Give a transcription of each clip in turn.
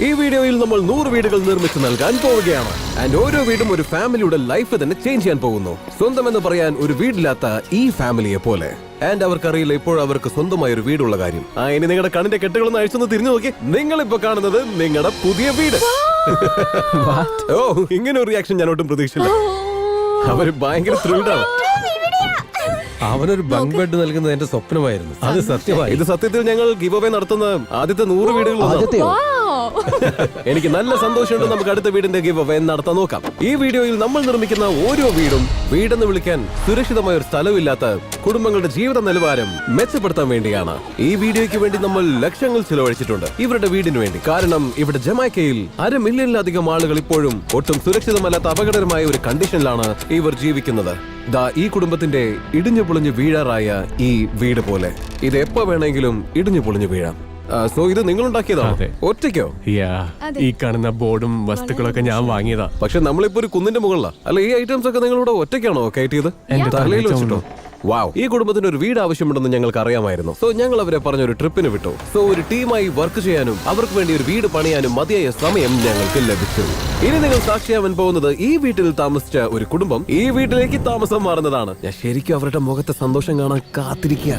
ഈ വീഡിയോയിൽ നമ്മൾ 100 വീടുകൾ നിർമ്മിച്ച് നൽകാൻ പോവുകയാണ്. ആൻഡ് ഓരോ വീടും ഒരു ഫാമിലിയുടെ ലൈഫ് തന്നെ ചേഞ്ച് ചെയ്യാൻ പോകുന്നു. സ്വന്തം എന്ന് പറയാൻ ഒരു വീടില്ലാത്ത ഈ ഫാമിലിയെ പോലെ. ആൻഡ് അവർക്കറിയില്ല ഇപ്പോൾ അവർക്ക് സ്വന്തമായ ഒരു വീടുള്ള കാര്യം. ഇനി നിങ്ങളുടെ കണ്ണിന്റെ കെട്ടുകളൊന്ന് അഴിച്ചൊന്ന് തിരിഞ്ഞു നോക്കി. നിങ്ങളിപ്പോ കാണുന്നത് നിങ്ങളുടെ പുതിയ വീട്. ഓ, ഇങ്ങനെ ഒരു റിയാക്ഷൻ ഞാൻ ഒട്ടും പ്രതീക്ഷിച്ചില്ല. അവര് ഭയങ്കര ത്രില്ഡാണ്. അവനൊരു ബങ്ക് ബെഡ് നൽകുന്നത് എന്റെ സ്വപ്നമായിരുന്നു. അത് സത്യമായി. ഇത് സത്യത്തിൽ ഞങ്ങൾ ഗിവ് അവേ നടത്തുന്ന ആദ്യത്തെ 100 വീടുകൾ. എനിക്ക് നല്ല സന്തോഷമുണ്ട്. നമുക്ക് അടുത്ത വീടിന്റെ ഗിവ് അവേ നടത്താൻ നോക്കാം. ഈ വീഡിയോയിൽ നമ്മൾ നിർമ്മിക്കുന്ന ഓരോ വീടും വീടെന്ന് വിളിക്കാൻ സുരക്ഷിതമായ ഒരു സ്ഥലമില്ലാത്ത കുടുംബങ്ങളുടെ ജീവിത നിലവാരം മെച്ചപ്പെടുത്താൻ വേണ്ടിയാണ്. ഈ വീഡിയോയ്ക്ക് വേണ്ടി നമ്മൾ ലക്ഷങ്ങൾ ചിലവഴിച്ചിട്ടുണ്ട് ഇവരുടെ വീടിന് വേണ്ടി. കാരണം ഇവിടെ ജമൈക്കയിൽ 1/2 മില്യണിലധികം ആളുകൾ ഇപ്പോഴും ഒട്ടും സുരക്ഷിതമല്ലാത്ത അപകടകരമായ ഒരു കണ്ടീഷനിലാണ് ഇവർ ജീവിക്കുന്നത്. ഈ കുടുംബത്തിന്റെ ഇടിഞ്ഞു പൊളിഞ്ഞു വീഴാറായ ഈ വീട് പോലെ ഇത് എപ്പോ വേണമെങ്കിലും ഇടിഞ്ഞു പൊളിഞ്ഞു വീഴാം. സോ ഇത് നിങ്ങൾ ഉണ്ടാക്കിയതാണോ? ഒറ്റയ്ക്കോ? ഈ കാണുന്ന ബോർഡും വസ്തുക്കളൊക്കെ ഞാൻ വാങ്ങിയതാ. പക്ഷെ നമ്മളിപ്പോ ഒരു കുന്നിന്റെ മുകളിലാ. അല്ല, ഈ ഐറ്റംസ് ഒക്കെ നിങ്ങളിവിടെ ഒറ്റയ്ക്കാണോ കയറ്റിയത്? തലയിൽ വെച്ചിട്ടോ? വാവ്. ഈ കുടുംബത്തിന് ഒരു വീട് ആവശ്യമുണ്ടെന്ന് ഞങ്ങൾക്ക് അറിയാമായിരുന്നു. സോ ഞങ്ങൾ അവരെ പറഞ്ഞൊരു ട്രിപ്പിന് വിട്ടു. സോ ഒരു ടീമായി വർക്ക് ചെയ്യാനും അവർക്ക് വേണ്ടി ഒരു വീട് പണിയാനും മതിയായ സമയം ഞങ്ങൾക്ക് ലഭിച്ചു. ഇനി നിങ്ങൾ സാക്ഷിയാവാൻ പോകുന്നത് ഈ വീട്ടിൽ താമസിച്ച ഒരു കുടുംബം ഈ വീട്ടിലേക്ക് താമസം മാറുന്നതാണ്. ഞാൻ ശരിക്കും അവരുടെ മുഖത്തെ സന്തോഷം കാണാൻ കാത്തിരിക്കുക.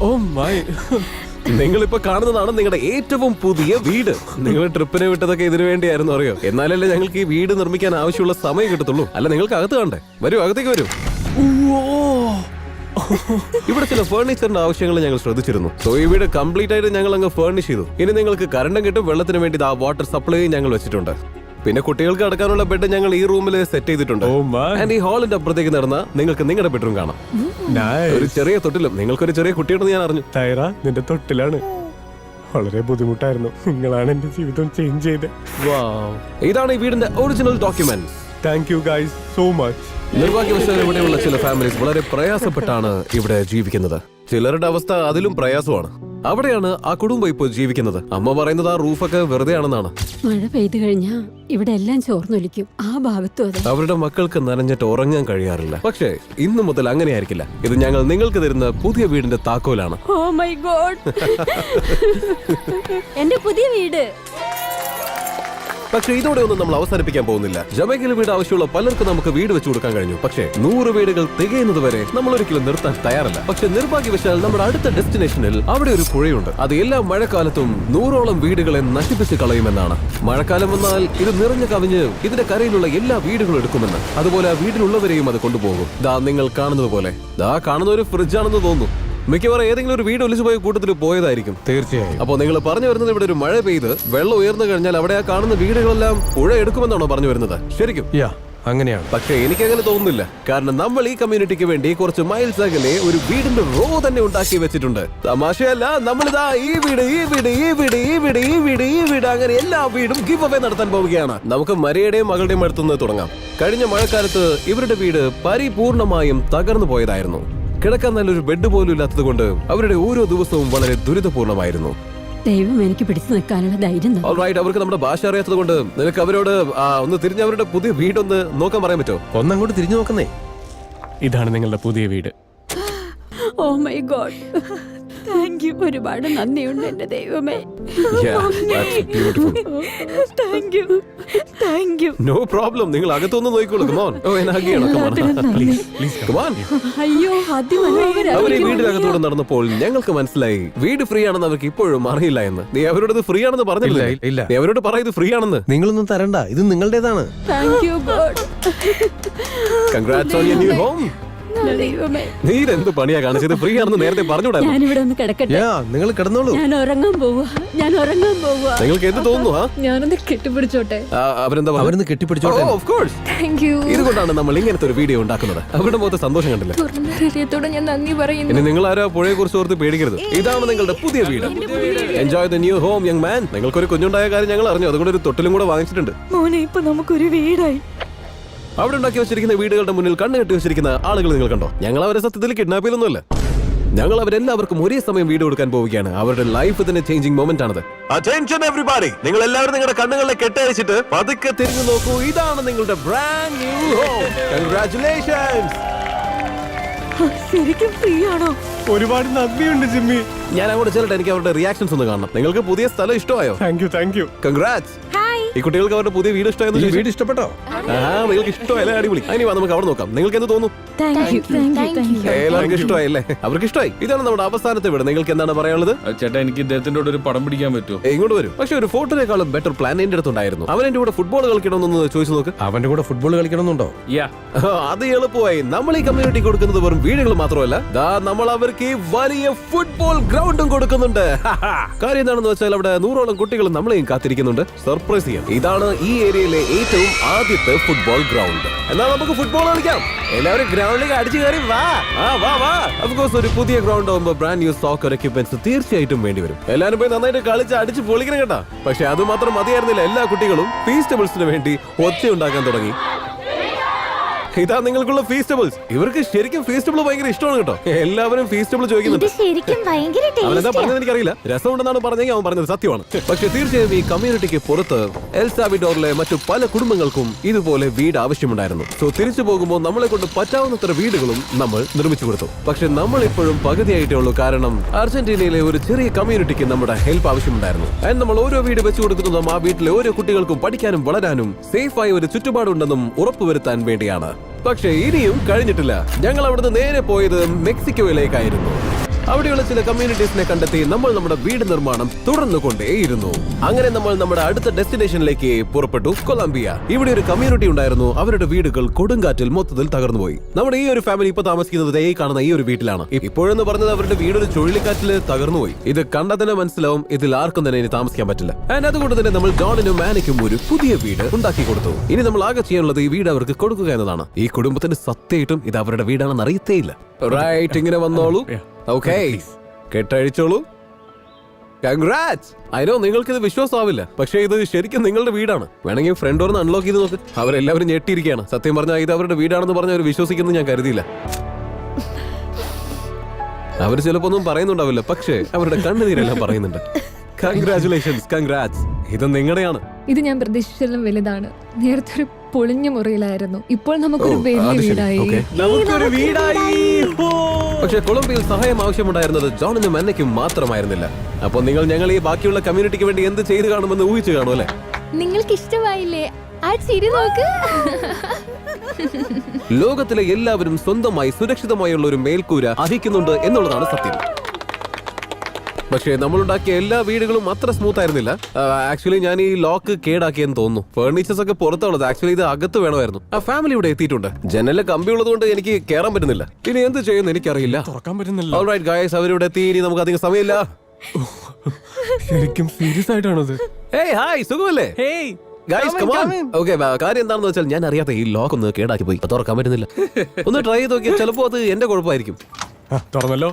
Oh my. നിങ്ങളിപ്പോ കാണുന്നതാണ് നിങ്ങളുടെ ഏറ്റവും പുതിയ വീട്. നിങ്ങൾ ട്രിപ്പിനെ വിട്ടതൊക്കെ ഇതിനു വേണ്ടിയായിരുന്നു, അറിയോ? എന്നാലല്ലേ ഞങ്ങൾക്ക് ഈ വീട് നിർമ്മിക്കാൻ ആവശ്യമുള്ള സമയം കിട്ടത്തുള്ളൂ. അല്ല, നിങ്ങൾക്ക് അകത്ത് കാണണ്ടേ? വരൂ, അകത്തേക്ക് വരൂ. ഇവിടെ ചില ഫർണിച്ചറിന്റെ ആവശ്യങ്ങൾ ഞങ്ങൾ ശ്രദ്ധിച്ചിരുന്നു. സോ ഈ വീട് കംപ്ലീറ്റ് ആയിട്ട് ഞങ്ങൾ അങ്ങ് ഫർണിഷ് ചെയ്തു. ഇനി നിങ്ങൾക്ക് കറണ്ടും കിട്ടും, വെള്ളത്തിന് വേണ്ടി വാട്ടർ സപ്ലൈ ഞങ്ങൾ വെച്ചിട്ടുണ്ട്. പിന്നെ കുട്ടികൾക്ക് കിടക്കാനുള്ള ബെഡ് ഞങ്ങൾ ഈ റൂമിൽ സെറ്റ് ചെയ്തിട്ടുണ്ട്. ആൻഡ് ഈ ഹാളിന്റെ അപ്പുറത്തേക്ക് നടന്ന നിങ്ങൾക്ക് നിങ്ങളുടെ ബെഡ്റൂം കാണാം. ഒരു ചെറിയ തൊട്ടിലും. നിങ്ങൾക്കൊരു ചെറിയ കുട്ടിയുണ്ടെന്ന് ഞാൻ അറിഞ്ഞു. തൈറ, നിന്റെ തൊട്ടിലാണ്. വളരെ ബുദ്ധിമുട്ടായിരുന്നു. നിങ്ങളാണ് എന്റെ ജീവിതം ചേഞ്ച് ചെയ്തത്. ഇതാണ് ഈ വീടിന്റെ original document. Thank you guys so much. നിർഭാഗ്യവശാൽ ഇവിടെയുള്ള ചില ഫാമിലീസ് വളരെ പ്രയാസപ്പെട്ടാണ് ഇവിടെ ജീവിക്കുന്നത്. ചിലരുടെ അവസ്ഥ അതിലും പ്രയാസമാണ്. അവിടെയാണ് ആ കുടുംബം ഇപ്പോൾ ജീവിക്കുന്നത്. അമ്മ പറയുന്നത് ആ റൂഫൊക്കെ വെറുതെ ആണെന്നാണ്. മഴ പെയ്തു കഴിഞ്ഞാ ഇവിടെ എല്ലാം ചോർന്നൊലിക്കും. ആ ഭാഗത്തും അതെ. അവരുടെ മക്കൾക്ക് നനഞ്ഞിട്ട് ഉറങ്ങാൻ കഴിയാറില്ല. പക്ഷേ ഇന്നു മുതൽ അങ്ങനെ ആയിരിക്കില്ല. ഇത് ഞങ്ങൾ നിങ്ങൾക്ക് തരുന്ന പുതിയ വീടിന്റെ താക്കോലാണ്. ഓ മൈ ഗോഡ്. എന്റെ പുതിയ വീട്. പക്ഷെ ഇതോടെ ഒന്നും നമ്മൾ അവസാനിപ്പിക്കാൻ പോകുന്നില്ല. ജമൈക്കയിൽ വീട് ആവശ്യമുള്ള പലർക്കും നമുക്ക് വീട് വെച്ചു കൊടുക്കാൻ കഴിഞ്ഞു. പക്ഷേ 100 വീടുകൾ തികയുന്നത് വരെ നമ്മൾ ഒരിക്കലും നിർത്താൻ തയ്യാറല്ല. പക്ഷെ നിർഭാഗ്യവശാൽ നമ്മുടെ അടുത്ത ഡെസ്റ്റിനേഷനിൽ അവിടെ ഒരു പുഴയുണ്ട്. അത് എല്ലാ മഴക്കാലത്തും 100ഓളം വീടുകളെ നശിപ്പിച്ച് കളയുമെന്നാണ്. മഴക്കാലം വന്നാൽ ഇത് നിറഞ്ഞു കവിഞ്ഞ് ഇതിന്റെ കരയിലുള്ള എല്ലാ വീടുകളും എടുക്കുമെന്ന്. അതുപോലെ ആ വീട്ടിലുള്ളവരെയും അത് കൊണ്ടുപോകും. നിങ്ങൾ കാണുന്നത് പോലെ കാണുന്ന ഒരു ഫ്രിഡ്ജാണെന്ന് തോന്നുന്നു. മിക്കവാറും ഏതെങ്കിലും ഒരു വീട് ഒലിച്ചു പോയ കൂട്ടത്തിൽ പോയതായിരിക്കും. തീർച്ചയായും. അപ്പോൾ നിങ്ങൾ പറഞ്ഞു വരുന്നത് ഇവിടെ ഒരു മഴ പെയ്ത് വെള്ളം ഉയർന്നു കഴിഞ്ഞാൽ അവിടെ ആ കാണുന്ന വീടുകളെല്ലാം പുഴ എടുക്കുമെന്നാണോ പറഞ്ഞു വരുന്നത്? ശരിക്കും അങ്ങനെയാണ്. പക്ഷേ എനിക്കങ്ങനെ തോന്നുന്നില്ല. കാരണം നമ്മൾ ഈ കമ്മ്യൂണിറ്റിക്ക് വേണ്ടി കുറച്ച് മൈൽസ് അകലെ ഒരു വീടിന്റെ റോ തന്നെ ഉണ്ടാക്കി വെച്ചിട്ടുണ്ട്. തമാശയല്ല. നമ്മളിതാ ഈ വീട്, ഈ വീട്, ഈ വീട്, ഈ വീട്, ഈ വീട്, ഈ വീട്, അങ്ങനെ എല്ലാ വീടും ഗിവ് അവേ നടത്താൻ പോവുകയാണ്. നമുക്ക് മരിയയുടെയും മകളുടെയും അടുത്തുനിന്ന് തുടങ്ങാം. കഴിഞ്ഞ മഴക്കാലത്ത് ഇവരുടെ വീട് പരിപൂർണമായും തകർന്നു പോയതായിരുന്നു. കിടക്കാൻ നല്ലൊരു ബെഡ് പോലും ഇല്ലാത്തത് കൊണ്ട് അവരുടെ ഓരോ ദിവസവും വളരെ ദുരിതപൂർണമായിരുന്നു. ദൈവം എനിക്ക് പിടിച്ചു നിൽക്കാനുള്ള ധൈര്യം. അവർക്ക് നമ്മുടെ ഭാഷ അറിയാത്തത് കൊണ്ട് നിനക്ക് അവരോട് ഒന്ന് തിരിഞ്ഞ് അവരുടെ പുതിയ വീടൊന്ന് നോക്കാൻ പറയാൻ പറ്റുമോ? ഒന്നങ്ങോട്ട് തിരിഞ്ഞു നോക്കുന്നേ. ഇതാണ് നിങ്ങളുടെ പുതിയ വീട്. Oh my God. Thank you. ഒരുപാട് നന്ദിയുണ്ട് എന്റെ ദൈവമേ. Thank you. Thank you. No problem. നിങ്ങൾ അകത്തൊന്ന് നോക്കിക്കോളൂ. Come on. അയ്യോ, അവർ ഈ വീടിനകത്തൂടെ നടന്നപ്പോൾ ഞങ്ങൾക്ക് മനസ്സിലായി വീട് ഫ്രീ ആണെന്ന് അവർക്ക് ഇപ്പോഴും അറിയില്ല എന്ന്. നീ അവരോട് ഇത് ഫ്രീ ആണെന്ന് പറഞ്ഞില്ല. ഇല്ല. നീ അവരോട് പറ ഇത് ഫ്രീ ആണെന്ന്. നിങ്ങളൊന്നും തരണ്ട, ഇത് നിങ്ങളുടേതാണ്. Thank you God. Congrats on your new home. നീ ഇതെന്ത് പണിയാ കാണിച്ചത്? ഫ്രീ ആണെന്ന് നേരത്തെ പറഞ്ഞുകൂടായിരുന്നു. ഞാനിവിടെ ഒന്ന് കിടക്കട്ടെ. നിങ്ങൾ കിടന്നോളൂ. ഞാൻ ഉറങ്ങാൻ പോവാ. നിങ്ങൾക്ക് എന്ത് തോന്നുന്നു? ഞാനൊന്ന് കെട്ടിപ്പിടിച്ചോട്ടെ. അവരൊന്ന് കെട്ടിപ്പിടിച്ചോട്ടെ. ഇതുകൊണ്ടാണ് നമ്മൾ ഇങ്ങനത്തെ ഒരു വീഡിയോ ഉണ്ടാക്കുന്നത്. അവരുടെ മുഖത്ത് സന്തോഷം കണ്ടില്ല. ഹൃദയത്തോടെ ഞാൻ നന്ദി പറയുന്നു. ഇനി നിങ്ങൾ ആരോ പുഴയെ കുറിച്ച് ഓർത്ത് പേടിക്കരുത്. ഇതാണ് നിങ്ങളുടെ പുതിയ വീട്. Enjoy the new home young man. നിങ്ങൾക്കൊരു കുഞ്ഞുണ്ടായ കാര്യം ഞങ്ങൾ അറിഞ്ഞു. അതുകൊണ്ട് ഒരു തൊട്ടിലും കൂടെ വാങ്ങിച്ചിട്ടുണ്ട്. മോനെ, ഇപ്പൊ നമുക്കൊരു വീടായി. അവിടെ ഉണ്ടാക്കി വെച്ചിരിക്കുന്ന വീടുകളുടെ മുന്നിൽ കണ്ണു കെട്ടി വെച്ചിരിക്കുന്ന ആളുകൾ നിങ്ങൾ കണ്ടോ? ഞങ്ങൾ അവരെ സത്യത്തിൽ കിഡ്നാപ്പ് ചെയ്തൊന്നുമല്ല. ഞങ്ങൾ അവരെല്ലാവർക്കും ഒരേ സമയം വീട് കൊടുക്കാൻ പോവുകയാണ്. അവരുടെ ലൈഫ് തന്നെ ചേഞ്ചിങ് മൊമെന്റ് ആണത്. Attention everybody. നിങ്ങൾ എല്ലാവരും നിങ്ങളുടെ കണ്ണുകളെ കെട്ടഴിച്ചിട്ട് പതുക്കെ തിരിഞ്ഞു നോക്കൂ. ഇതാണ് നിങ്ങളുടെ ബ്രാൻഡ് ന്യൂ ഹോം. കൺഗ്രാറ്റുലേഷൻസ്. ശരിക്കും ഫ്രീ ആണോ? ഒരുപാട് നന്ദിയുണ്ട് ജിമ്മി. ഞാൻ അങ്ങോട്ട് ചെല്ലട്ടെ, എനിക്ക് അവരുടെ റിയാക്ഷൻസ് ഒന്ന് കാണണം. നിങ്ങൾക്ക് പുതിയ സ്ഥലം ഇഷ്ടമായോ? Thank you. കൺഗ്രാറ്റ്സ്. ഹായ്. ഈ കുട്ടികൾക്ക് അവരുടെ പുതിയ വീട് ഇഷ്ടമായെന്ന് വീട് ഇഷ്ടപ്പെട്ടോ? നിങ്ങൾക്ക് ഇഷ്ടമായല്ലേ? അടിപൊളി. ഇനി വാ, നമുക്ക് അവിടെ നോക്കാം. നിങ്ങൾക്ക് എന്ത് തോന്നുന്നു? എല്ലാവർക്കും ഇഷ്ടമായല്ലേ? അവർക്ക് ഇഷ്ടമായി. ഇതാണ് നമ്മുടെ അവസാനത്തെ വീട്. നിങ്ങൾക്ക് എന്താണ് പറയാനുള്ളത്? ചേട്ടാ, എനിക്ക് ഇദ്ദേഹത്തിന്റെ കൂടെ ഒരു പടം പിടിക്കാൻ പറ്റുമോ? ഇങ്ങോട്ട് വരും. പക്ഷെ ഒരു ഫോട്ടോനേക്കാളും ബെറ്റർ പ്ലാൻ എന്റെ അടുത്തുണ്ടായിരുന്നു. അവൻ എന്റെ കൂടെ ഫുട്ബോൾ കളിക്കണമെന്നൊന്ന് ചോദിച്ചു നോക്ക്. അവന്റെ കൂടെ ഫുട്ബോൾ കളിക്കണമെന്നുണ്ടോ? യാ, അത് എളുപ്പമായി. നമ്മൾ ഈ കമ്മ്യൂണിറ്റി കൊടുക്കുന്നത് വെറും വീടുകൾ മാത്രമല്ല, ദാ നമ്മൾ അവർക്ക് ഈ വലിയ ഫുട്ബോൾ ഗ്രൗണ്ടും കൊടുക്കുന്നുണ്ട്. കാര്യം എന്താണെന്ന് വെച്ചാൽ അവിടെ 100ഓളം കുട്ടികൾ നമ്മളെയും കാത്തിരിക്കുന്നുണ്ട് സർപ്രൈസ് ചെയ്യാൻ. ഇതാണ് ഈ ഏരിയയിലെ ഏറ്റവും ആദ്യത്തെ ഫുട്ബോൾ ഗ്രൗണ്ട്. എന്നാൽ നമുക്ക് ഫുട്ബോൾ കളിക്കാം. എല്ലാവരും ഗ്രൗണ്ടിലേക്ക് അടിച്ചു കയറി വാ. വാ. ഓഫ് കോഴ്സ് ഒരു പുതിയ ഗ്രൗണ്ട് ആകുമ്പോൾ ബ്രാൻഡ് ന്യൂ സോക്കർ എക്യുപ്മെന്റ്സ് തീർച്ചയായിട്ടും വേണ്ടി വരും. എല്ലാവരും പോയി നന്നായിട്ട് കളിച്ച് അടിച്ച് പൊളിക്കണം കേട്ടാ. പക്ഷെ അത് മാത്രം മതിയായിരുന്നില്ല. എല്ലാ കുട്ടികളും ഫീസ്റ്റബിൾസിന് വേണ്ടി ഒച്ചയുണ്ടാക്കാൻ തുടങ്ങി. ഇതാ നിങ്ങൾക്കുള്ള ഫീസ്റ്റബിൾസ്. ഇവർക്ക് ശരിക്കും ഫീസ്റ്റബിൾ ഭയങ്കര ഇഷ്ടമാണ് കേട്ടോ. എല്ലാവരും ഫീസ്റ്റബിൾ ചോദിക്കുന്നുണ്ട്. അവനെന്താ പറഞ്ഞത് എനിക്കറിയില്ല. രസമുണ്ടെന്നാണ് പറഞ്ഞെങ്കിൽ അവൻ പറഞ്ഞത് സത്യമാണ്. പക്ഷെ തീർച്ചയായും ഈ കമ്മ്യൂണിറ്റിക്ക് പുറത്ത് എൽ സാൽവഡോറിലെ മറ്റു പല കുടുംബങ്ങൾക്കും ഇതുപോലെ വീട് ആവശ്യമുണ്ടായിരുന്നു. സോ തിരിച്ചു പോകുമ്പോൾ നമ്മളെ കൊണ്ട് പറ്റാവുന്നത്ര വീടുകളും നമ്മൾ നിർമ്മിച്ചു കൊടുത്തു. പക്ഷെ നമ്മൾ ഇപ്പോഴും പകുതിയായിട്ടേ ഉള്ളൂ. കാരണം അർജന്റീനയിലെ ഒരു ചെറിയ കമ്മ്യൂണിറ്റിക്ക് നമ്മുടെ ഹെൽപ്പ് ആവശ്യമുണ്ടായിരുന്നു. ആൻഡ് നമ്മൾ ഓരോ വീട് വെച്ചു കൊടുക്കുന്നതും ആ വീട്ടിലെ ഓരോ കുട്ടികൾക്കും പഠിക്കാനും വളരാനും സേഫായ ഒരു ചുറ്റുപാടുണ്ടെന്നും ഉറപ്പുവരുത്താൻ വേണ്ടിയാണ്. പക്ഷേ ഇനിയും കഴിഞ്ഞിട്ടില്ല. ഞങ്ങൾ അവിടുന്ന് നേരെ പോയത് മെക്സിക്കോയിലേക്കായിരുന്നു. അവിടെയുള്ള ചില കമ്മ്യൂണിറ്റീസിനെ കണ്ടെത്തി നമ്മൾ നമ്മുടെ വീട് നിർമ്മാണം തുടർന്നുകൊണ്ടേയിരുന്നു. അങ്ങനെ നമ്മൾ നമ്മുടെ അടുത്ത ഡെസ്റ്റിനേഷനിലേക്ക് പുറപ്പെട്ടു, കൊളംബിയ. ഇവിടെ ഒരു കമ്മ്യൂണിറ്റി ഉണ്ടായിരുന്നു. അവരുടെ വീടുകൾ കൊടുങ്കാറ്റിൽ മൊത്തത്തിൽ തകർന്നുപോയി. നമ്മുടെ ഈ ഒരു ഫാമിലി ഇപ്പൊ താമസിക്കുന്നത് ഈ കാണുന്ന ഈ ഒരു വീട്ടിലാണ്. ഇപ്പോഴെന്ന് പറഞ്ഞത് അവരുടെ വീടൊരു ചുഴലിക്കാറ്റിൽ തകർന്നുപോയി. ഇത് കണ്ടാൽ തന്നെ മനസ്സിലാവും ഇതിൽ ആർക്കും തന്നെ ഇനി താമസിക്കാൻ പറ്റില്ല. ആൻഡ് അതുകൊണ്ട് തന്നെ നമ്മൾ ജോണിനും ആനയ്ക്കും ഒരു പുതിയ വീട് ഉണ്ടാക്കി കൊടുത്തു. ഇനി നമ്മൾ ആകെ ചെയ്യാനുള്ളത് ഈ വീട് അവർക്ക് കൊടുക്കുക എന്നതാണ്. ഈ കുടുംബത്തിന് സത്യമായിട്ടും ഇത് അവരുടെ വീടാണെന്ന് അറിയത്തേയില്ല. റൈറ്റ്, ഇങ്ങനെ വന്നോളൂ. ഓക്കേ, കെട്ടഴിച്ചോളൂ. കൺഗ്രാറ്റ്സ്. അതിനോ നിങ്ങൾക്കിത് വിശ്വാസമാവില്ല, പക്ഷേ ഇത് ശരിക്കും നിങ്ങളുടെ വീടാണ്. വേണമെങ്കിൽ ഫ്രണ്ട് ഡോർന്ന് അൺലോക്ക് ചെയ്ത് നോക്ക്. അവരെല്ലാവരും ഞെട്ടിയിരിക്കുകയാണ്. സത്യം പറഞ്ഞാൽ ഇത് അവരുടെ വീടാണെന്ന് പറഞ്ഞ് അവർ വിശ്വസിക്കുന്നത് ഞാൻ കരുതിയില്ല. അവർ ചിലപ്പോ ഒന്നും പറയുന്നുണ്ടാവില്ല, പക്ഷേ അവരുടെ കണ്ണുനീരെല്ലാം പറയുന്നുണ്ട്. Congratulations, congrats. ഇത് നിങ്ങളുടെയാണ്. ഇത് ഞാൻ പ്രതീക്ഷിച്ചതിലും വലുതാണ്. നേരത്തെ ഒരു പൊളിഞ്ഞ മുറിയിലായിരുന്നു, ഇപ്പോൾ നമുക്കൊരു വലിയ വീടായി. പക്ഷെ കൊളംബിയയിൽ സഹായം ആവശ്യമുണ്ടായിരുന്നത് ജോണിനും അന്നയ്ക്കും മാത്രമായിരുന്നില്ല. അപ്പൊ ഞങ്ങൾ ഈ ബാക്കിയുള്ള കമ്മ്യൂണിറ്റിക്ക് വേണ്ടി എന്ത് ചെയ്തു കാണുമെന്ന് ഊഹിച്ചു കാണും അല്ലെ? നിങ്ങൾക്ക് ഇഷ്ടമായില്ലേ ആ ചിരി നോക്ക്. ലോകത്തിലെ എല്ലാവരും സ്വന്തമായി സുരക്ഷിതമായുള്ള ഒരു മേൽക്കൂര അർഹിക്കുന്നുണ്ട് എന്നുള്ളതാണ് സത്യം. പക്ഷേ നമ്മളുണ്ടാക്കിയ എല്ലാ വീടുകളും അത്ര സ്മൂത്ത് ആയിരുന്നില്ല. ആക്ച്വലി ഞാൻ ഈ ലോക്ക് കേടാക്കിയെന്ന് തോന്നുന്നു. ഫർണിച്ചേഴ്സ് ഒക്കെ പുറത്തുള്ളത്. ആക്ച്വലി ഇത് അകത്ത് വേണമായിരുന്നു. ആ ഫാമിലി ഇവിടെ എത്തിയിട്ടുണ്ട്. ജനലിലെ കമ്പി ഉള്ളതുകൊണ്ട് എനിക്ക് കയറാൻ പറ്റുന്നില്ല. ഇനി എന്ത് ചെയ്യുന്നു എനിക്കറിയില്ല. തുറക്കാൻ പറ്റുന്നില്ല. ഓൾറൈറ്റ് ഗായ്സ്, അവരിവിടെ എത്തി. ഇനി നമുക്ക് അധികം സമയമില്ല. ശരിക്കും സീരിയസ് ആയിട്ടാണത്? ഏയ് ഹായ്, സുഖമല്ലേ? Guys come on. ഓക്കേ, കാര്യം എന്താണെന്ന് വെച്ചാൽ ഞാൻ അറിയാത്ത ഈ ലോക്ക് ഒന്ന് കേടാക്കി പോയി. തുറക്കാൻ പറ്റുന്നില്ല. ഒന്ന് ട്രൈ ചെയ്ത് നോക്കിയാൽ ചിലപ്പോ അത് എന്റെ കുഴപ്പമായിരിക്കും. തുറന്നല്ലോ.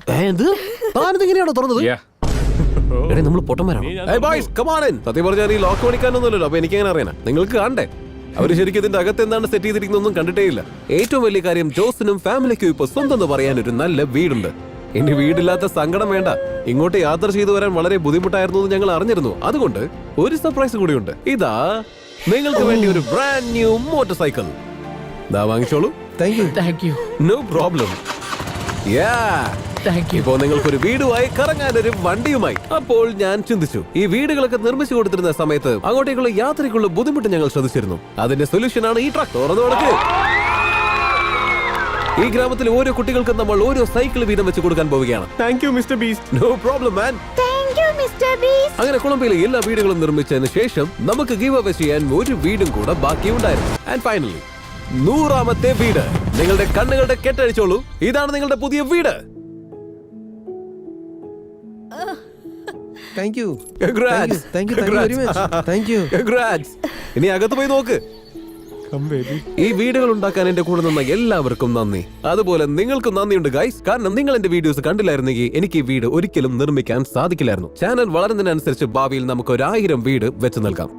താനെങ്ങനെയാണോ തുറന്നത്? നമ്മൾ പൊട്ടന്മാരാണ്. സത്യം പറഞ്ഞാൽ ഈ ലോക്ക് പണിക്കാനൊന്നുമല്ലോ. അപ്പൊ എനിക്ക് എങ്ങനെ അറിയാനാ? നിങ്ങൾക്ക് കാണണ്ടേ? അവര് ശരിക്കും ഇതിന്റെ അകത്ത് എന്താണ് സെറ്റ് ചെയ്തിരിക്കുന്നൊന്നും കണ്ടിട്ടേയില്ല. ഏറ്റവും വലിയ കാര്യം ജോസിനും ഫാമിലിക്കും ഇപ്പൊ സ്വന്തം എന്ന് പറയാൻ ഒരു നല്ല വീടുണ്ട്. ഇനി വീടില്ലാത്ത സങ്കടം വേണ്ട. ഇങ്ങോട്ട് യാത്ര ചെയ്തു വരാൻ വളരെ ബുദ്ധിമുട്ടായിരുന്നു എന്ന് ഞങ്ങൾ അറിഞ്ഞിരുന്നു. അതുകൊണ്ട് ഒരു സർപ്രൈസ് കൂടിയുണ്ട്. ഇതാ നിങ്ങൾക്ക് വേണ്ടി ഒരു ബ്രാൻഡ് ന്യൂ മോട്ടോർ സൈക്കിൾ. ദാ വാങ്ങിച്ചോളൂ. Thank you. No problem. ഇപ്പോ നിങ്ങൾക്കൊരു വീടുമായി കറങ്ങാൻ ഒരു വണ്ടിയുമായി. അപ്പോൾ ഞാൻ ചിന്തിച്ചു, ഈ വീടുകളൊക്കെ നിർമ്മിച്ചു കൊടുത്തിരുന്ന സമയത്ത് അങ്ങോട്ടേക്കുള്ള യാത്രയ്ക്കുള്ള ബുദ്ധിമുട്ട് ഞങ്ങൾ ശ്രദ്ധിച്ചിരുന്നു. അതിന്റെ സൊല്യൂഷൻ ആണ് ഈ ട്രക്ക്. തുറന്നു കൊടുക്ക്. ഈ ഗ്രാമത്തിലെ ഓരോ കുട്ടികൾക്കും നമ്മൾ ഓരോ സൈക്കിൾ വീതം വെച്ച് കൊടുക്കാൻ പോവുകയാണ്. Thank you Mister Beast. No problem man. അങ്ങനെ കൊളംബിയയിലെ എല്ലാ വീടുകളും നിർമ്മിച്ചതിന് ശേഷം നമുക്ക് ഗീവ് അവേ ചെയ്യാൻ ഒരു വീടും കൂടെ ബാക്കിയുണ്ടായിരുന്നു. ആൻഡ് ഫൈനലി 100ാമത്തെ വീട്. നിങ്ങളുടെ കണ്ണുകളുടെ കെട്ടഴിച്ചോളൂ. ഇതാണ് നിങ്ങളുടെ പുതിയ വീട്. ഇനി അകത്ത് പോയി നോക്ക്. ഈ വീടുകൾ ഉണ്ടാക്കാൻ എന്റെ കൂടെ നിന്ന എല്ലാവർക്കും നന്ദി. അതുപോലെ നിങ്ങൾക്കും നന്ദിയുണ്ട് ഗൈസ്. കാരണം നിങ്ങൾ എന്റെ വീഡിയോസ് കണ്ടില്ലായിരുന്നെങ്കിൽ എനിക്ക് ഈ വീട് ഒരിക്കലും നിർമ്മിക്കാൻ സാധിക്കില്ലായിരുന്നു. ചാനൽ വളരുന്നതിനനുസരിച്ച് ഭാവിയിൽ നമുക്ക് 1000 വീട് വെച്ച് നൽകാം.